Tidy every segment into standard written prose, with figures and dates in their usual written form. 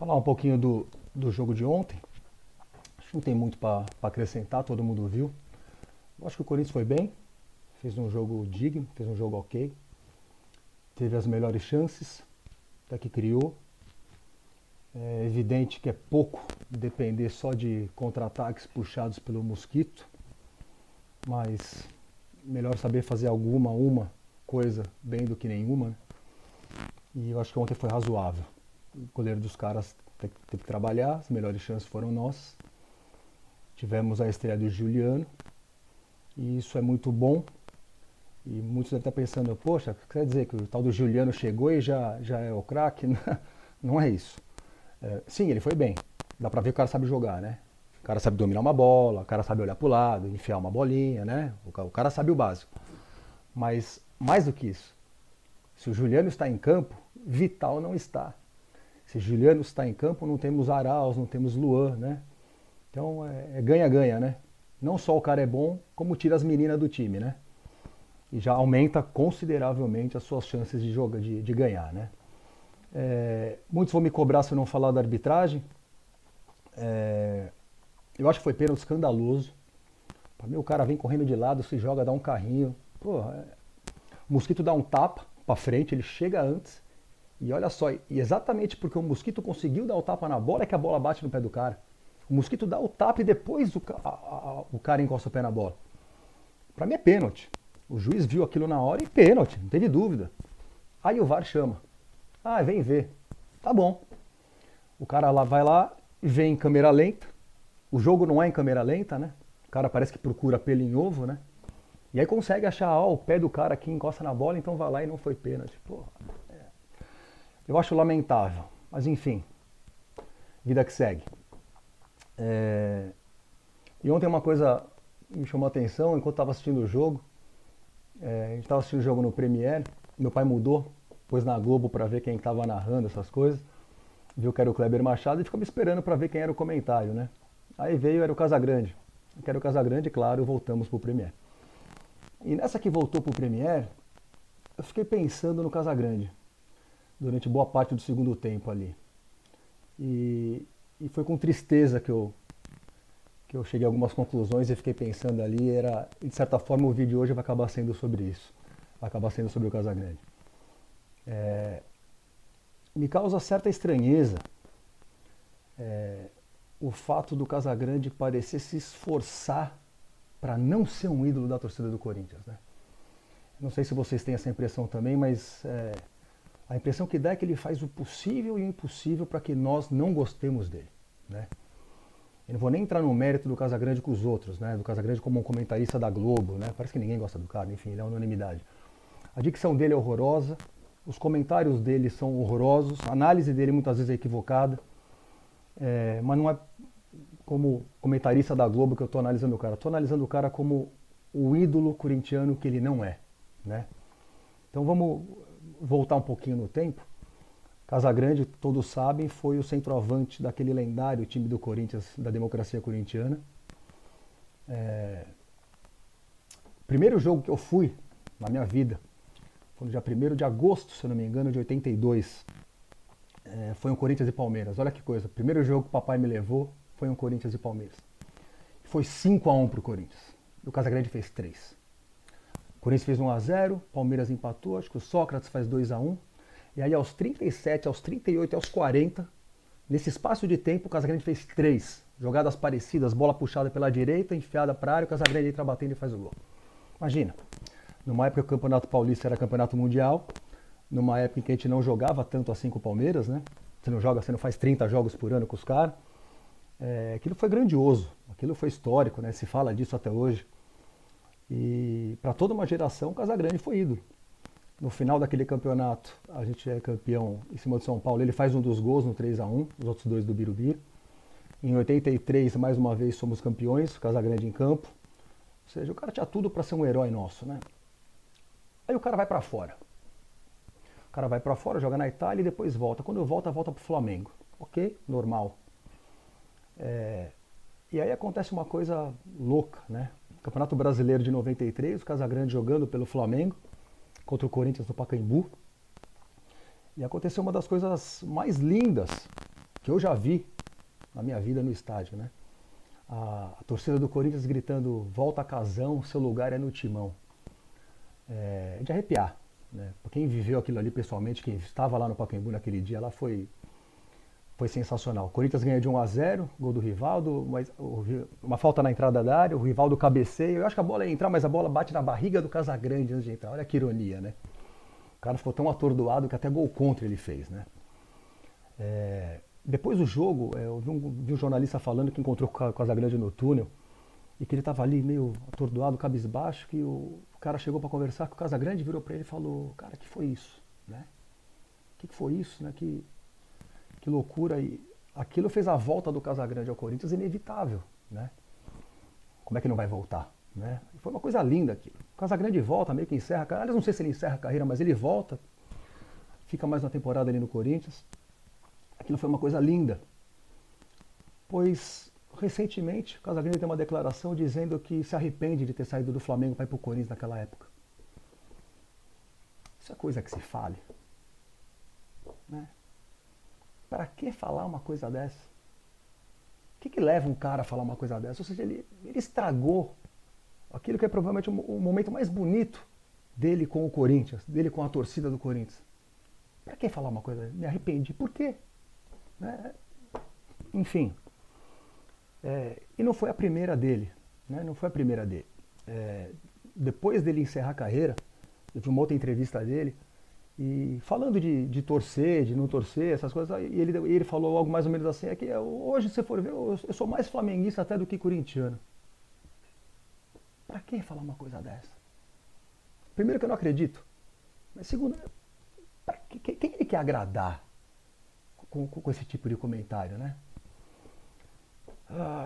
Falar um pouquinho do jogo de ontem. Acho que não tem muito para acrescentar, todo mundo viu. Eu acho que o Corinthians foi bem, fez um jogo digno, fez um jogo ok. Teve as melhores chances, até que criou. É evidente que é pouco depender só de contra-ataques puxados pelo Mosquito, mas melhor saber fazer uma coisa bem do que nenhuma, né? E eu acho que ontem foi razoável. O goleiro dos caras teve que trabalhar, as melhores chances foram nossas. Tivemos a estreia do Juliano, e isso é muito bom. E muitos devem estar pensando, poxa, quer dizer que o tal do Juliano chegou e já é o craque? Não é isso. Sim, ele foi bem. Dá pra ver que o cara sabe jogar, né? O cara sabe dominar uma bola, o cara sabe olhar pro lado, enfiar uma bolinha, né? O cara sabe o básico. Mas, mais do que isso, se o Juliano está em campo, Vital não está. Se o Juliano está em campo, não temos Arauz, não temos Luan, né? Então é ganha-ganha, né? Não só o cara é bom, como tira as meninas do time, né? E já aumenta consideravelmente as suas chances de jogar, de ganhar, né? Muitos vão me cobrar se eu não falar da arbitragem. Eu acho que foi pênalti escandaloso. Para mim o cara vem correndo de lado, se joga, dá um carrinho. Pô, o Mosquito dá um tapa para frente, ele chega antes. E olha só, e exatamente porque o Mosquito conseguiu dar o tapa na bola é que a bola bate no pé do cara. O Mosquito dá o tapa e depois o cara encosta o pé na bola. Para mim é pênalti. O juiz viu aquilo na hora e pênalti, não teve dúvida. Aí o VAR chama. Ah, vem ver. Tá bom. O cara lá vai lá e vê em câmera lenta. O jogo não é em câmera lenta, né? O cara parece que procura pelo em ovo, né? E aí consegue achar, ó, o pé do cara aqui encosta na bola, então vai lá e não foi pênalti. Porra, eu acho lamentável. Mas enfim, vida que segue. E ontem uma coisa me chamou a atenção enquanto estava assistindo o jogo. A gente estava assistindo o jogo no Premiere, meu pai mudou, pôs na Globo para ver quem estava narrando essas coisas, viu que era o Kleber Machado e ficou me esperando para ver quem era o comentário, né? Aí veio, era o Casagrande. Que era o Casagrande, claro, voltamos pro Premiere. E nessa que voltou pro Premiere, eu fiquei pensando no Casagrande durante boa parte do segundo tempo ali. E foi com tristeza que eu cheguei a algumas conclusões e fiquei pensando ali, e de certa forma o vídeo hoje vai acabar sendo sobre isso. Vai acabar sendo sobre o Casagrande. Me causa certa estranheza o fato do Casagrande parecer se esforçar para não ser um ídolo da torcida do Corinthians, né? Não sei se vocês têm essa impressão também, mas a impressão que dá é que ele faz o possível e o impossível para que nós não gostemos dele, né? Eu não vou nem entrar no mérito do Casagrande com os outros, né? Do Casagrande como um comentarista da Globo, né? Parece que ninguém gosta do cara, enfim, ele é unanimidade. A dicção dele é horrorosa, os comentários dele são horrorosos, a análise dele muitas vezes é equivocada, mas não é como comentarista da Globo que eu estou analisando o cara. Estou analisando o cara como o ídolo corintiano que ele não é, né? Então vamos voltar um pouquinho no tempo. Casagrande, todos sabem, foi o centroavante daquele lendário time do Corinthians, da democracia corintiana. Primeiro jogo que eu fui na minha vida foi no dia 1º de agosto, se eu não me engano, de 82. Foi um Corinthians e Palmeiras. Olha que coisa. Primeiro jogo que o papai me levou foi um Corinthians e Palmeiras. Foi 5-1 pro Corinthians. E o Casagrande fez 3. O Corinthians fez 1-0, Palmeiras empatou, acho que o Sócrates faz 2-1. E aí aos 37, aos 38 e aos 40, nesse espaço de tempo, o Casagrande fez 3. Jogadas parecidas, bola puxada pela direita, enfiada para a área, o Casagrande entra batendo e faz o gol. Imagina, numa época que o Campeonato Paulista era Campeonato Mundial, numa época em que a gente não jogava tanto assim com o Palmeiras, né? Você não faz 30 jogos por ano com os caras. Aquilo foi grandioso, aquilo foi histórico, né? Se fala disso até hoje. E para toda uma geração, o Casagrande foi ídolo. No final daquele campeonato, a gente é campeão em cima do São Paulo, ele faz um dos gols no 3-1, os outros dois do Birubiru. Em 83, mais uma vez, somos campeões, o Casagrande em campo. Ou seja, o cara tinha tudo para ser um herói nosso, né? Aí o cara vai para fora. O cara vai para fora, joga na Itália e depois volta. Quando volta pro Flamengo. Ok? Normal. E aí acontece uma coisa louca, né? Campeonato Brasileiro de 93, o Casagrande jogando pelo Flamengo contra o Corinthians no Pacaembu. E aconteceu uma das coisas mais lindas que eu já vi na minha vida no estádio, né? A torcida do Corinthians gritando: volta Casão, seu lugar é no timão. É de arrepiar, né? Pra quem viveu aquilo ali pessoalmente, quem estava lá no Pacaembu naquele dia, lá foi sensacional. O Corinthians ganha de 1-0, gol do Rivaldo, mas uma falta na entrada da área, o Rivaldo cabeceia. Eu acho que a bola ia entrar, mas a bola bate na barriga do Casagrande antes de entrar. Olha que ironia, né? O cara ficou tão atordoado que até gol contra ele fez, né? Depois do jogo, eu vi um jornalista falando que encontrou o Casagrande no túnel e que ele estava ali meio atordoado, cabisbaixo, que o cara chegou para conversar, que o Casagrande virou para ele e falou: cara, que foi isso, né? Que foi isso, né? Que loucura. E aquilo fez a volta do Casagrande ao Corinthians inevitável, né? Como é que não vai voltar, né? Foi uma coisa linda aquilo. O Casagrande volta, meio que encerra a carreira. Aliás, não sei se ele encerra a carreira, mas ele volta, fica mais uma temporada ali no Corinthians. Aquilo foi uma coisa linda. Pois, recentemente, o Casagrande tem uma declaração dizendo que se arrepende de ter saído do Flamengo para ir para o Corinthians naquela época. Isso é coisa que se fale, né? Para que falar uma coisa dessa? O que leva um cara a falar uma coisa dessa? Ou seja, ele estragou aquilo que é provavelmente o momento mais bonito dele com o Corinthians, dele com a torcida do Corinthians. Para que falar uma coisa dessa? Me arrependi. Por quê? Né? Enfim. E não foi a primeira dele. Né? Não foi a primeira dele. Depois dele encerrar a carreira, eu vi uma outra entrevista dele, e falando de torcer, de não torcer, essas coisas, e ele falou algo mais ou menos assim: que hoje, se você for ver, eu sou mais flamenguista até do que corintiano. Pra que falar uma coisa dessa? Primeiro, que eu não acredito. Mas segundo, quem ele quer agradar com esse tipo de comentário, né?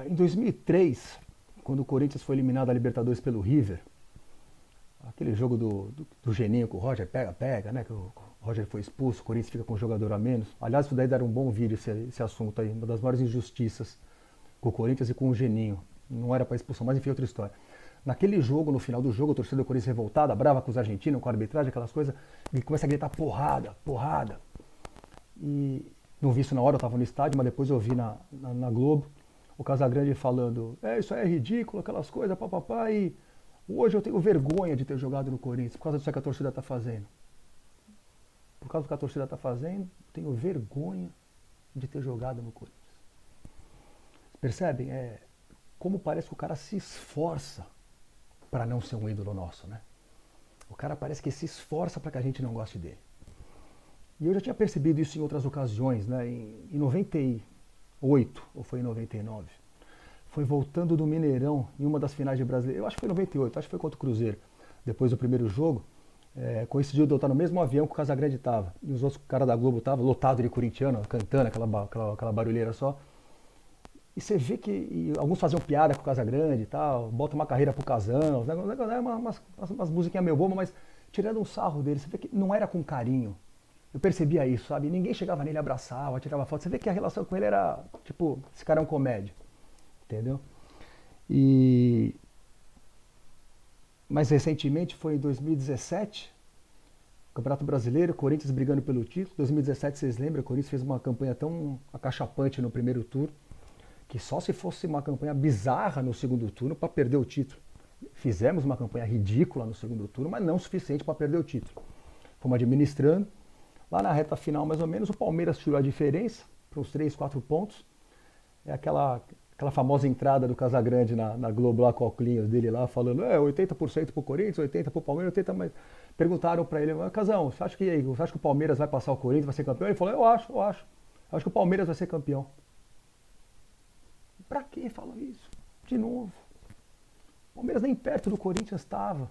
Em 2003, quando o Corinthians foi eliminado da Libertadores pelo River, aquele jogo do Geninho com o Roger, pega, né? Que o Roger foi expulso, o Corinthians fica com um jogador a menos. Aliás, isso daí era um bom vídeo, esse assunto aí. Uma das maiores injustiças com o Corinthians e com o Geninho. Não era para expulsão, mas enfim, outra história. Naquele jogo, no final do jogo, a torcida do Corinthians revoltada, brava com os argentinos, com a arbitragem, aquelas coisas, ele começa a gritar porrada, porrada. E não vi isso na hora, eu estava no estádio, mas depois eu vi na Globo o Casagrande falando: isso aí é ridículo, aquelas coisas, papapá, e hoje eu tenho vergonha de ter jogado no Corinthians, por causa disso que a torcida está fazendo. Por causa do que a torcida está fazendo, tenho vergonha de ter jogado no Corinthians. Percebem? Como parece que o cara se esforça para não ser um ídolo nosso, né? O cara parece que se esforça para que a gente não goste dele. E eu já tinha percebido isso em outras ocasiões, né? Em 98, ou foi em 99, foi voltando do Mineirão em uma das finais de Brasileiro. Eu acho que foi em 98, acho que foi contra o Cruzeiro. Depois do primeiro jogo, coincidiu de eu estar no mesmo avião que o Casagrande estava. E os outros caras da Globo estavam, lotado de corintiano, cantando aquela barulheira só. E você vê que alguns faziam piada com o Casagrande e tal, bota uma carreira pro Casão, umas musiquinhas meio bobas, mas tirando um sarro dele, você vê que não era com carinho. Eu percebia isso, sabe? Ninguém chegava nele, abraçava, tirava foto. Você vê que a relação com ele era, tipo, esse cara é um comédia. Entendeu? Mais recentemente, foi em 2017, Campeonato Brasileiro, Corinthians brigando pelo título. 2017, vocês lembram, o Corinthians fez uma campanha tão acachapante no primeiro turno, que só se fosse uma campanha bizarra no segundo turno para perder o título. Fizemos uma campanha ridícula no segundo turno, mas não o suficiente para perder o título. Fomos administrando. Lá na reta final, mais ou menos, o Palmeiras tirou a diferença para uns 3, 4 pontos. É aquela famosa entrada do Casagrande na Globo lá com o óculos dele lá, falando 80% pro Corinthians, 80% pro Palmeiras, 80%, mas perguntaram para ele: Casão, você acha que o Palmeiras vai passar o Corinthians, vai ser campeão? Ele falou: eu acho que o Palmeiras vai ser campeão. Pra que falam isso? De novo. O Palmeiras nem perto do Corinthians estava.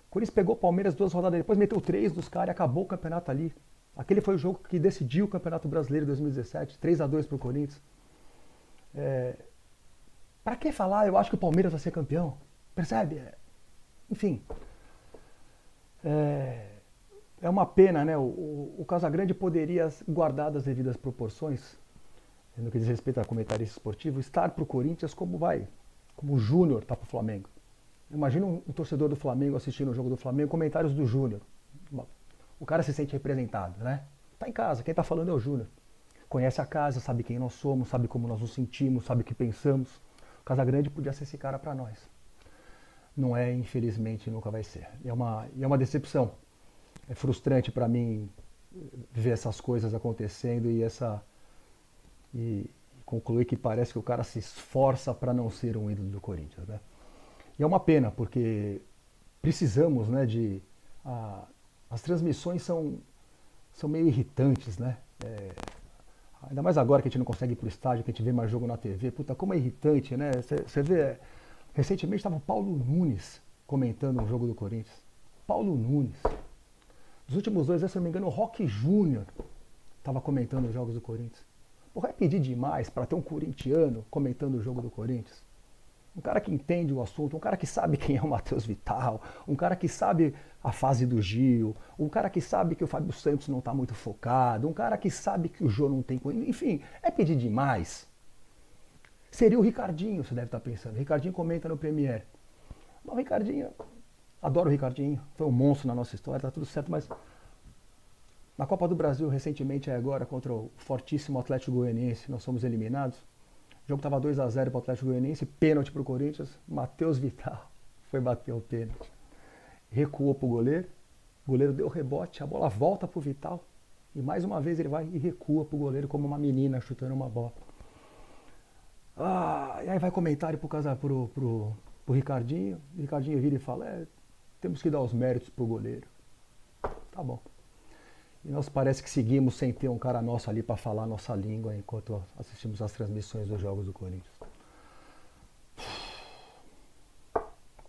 O Corinthians pegou o Palmeiras 2 rodadas depois, meteu 3 dos caras e acabou o campeonato ali. Aquele foi o jogo que decidiu o Campeonato Brasileiro de 2017, 3-2 pro Corinthians. Pra que falar, eu acho que o Palmeiras vai ser campeão? Percebe? Enfim. É uma pena, né? O Casagrande poderia, guardar as devidas proporções, no que diz respeito a comentarista esportivo, estar pro Corinthians como o Júnior tá pro Flamengo. Imagina um torcedor do Flamengo assistindo o jogo do Flamengo, comentários do Júnior. O cara se sente representado, né? Tá em casa, quem tá falando é o Júnior. Conhece a casa, sabe quem nós somos, sabe como nós nos sentimos, sabe o que pensamos. O Casagrande podia ser esse cara para nós. Não é, infelizmente, nunca vai ser. E é uma decepção. É frustrante para mim ver essas coisas acontecendo e concluir que parece que o cara se esforça para não ser um ídolo do Corinthians, né? E é uma pena, porque precisamos, né, as transmissões são meio irritantes, né? Ainda mais agora que a gente não consegue ir pro estádio, que a gente vê mais jogo na TV. Puta, como é irritante, né? Você vê, recentemente estava o Paulo Nunes comentando um jogo do Corinthians. Paulo Nunes. Dos últimos 2 anos, se não me engano, o Roque Júnior estava comentando os jogos do Corinthians. Porra, é pedir demais para ter um corintiano comentando o jogo do Corinthians. Um cara que entende o assunto, um cara que sabe quem é o Matheus Vital, um cara que sabe a fase do Gil, um cara que sabe que o Fábio Santos não está muito focado, um cara que sabe que o Jô não tem... Enfim, é pedir demais. Seria o Ricardinho, você deve estar pensando. O Ricardinho comenta no Premiere. Mas o Ricardinho, adoro o Ricardinho, foi um monstro na nossa história, tá tudo certo, mas na Copa do Brasil, recentemente, agora, contra o fortíssimo Atlético Goianiense, nós fomos eliminados. O jogo estava 2-0 para o Atlético Goianiense, pênalti para o Corinthians. Matheus Vital foi bater o pênalti. Recuou para o goleiro deu rebote, a bola volta para o Vital. E mais uma vez ele vai e recua para o goleiro como uma menina chutando uma bola. E aí vai comentário pro Ricardinho. O Ricardinho vira e fala, temos que dar os méritos pro goleiro. Tá bom. E nós parece que seguimos sem ter um cara nosso ali para falar a nossa língua enquanto assistimos às transmissões dos jogos do Corinthians.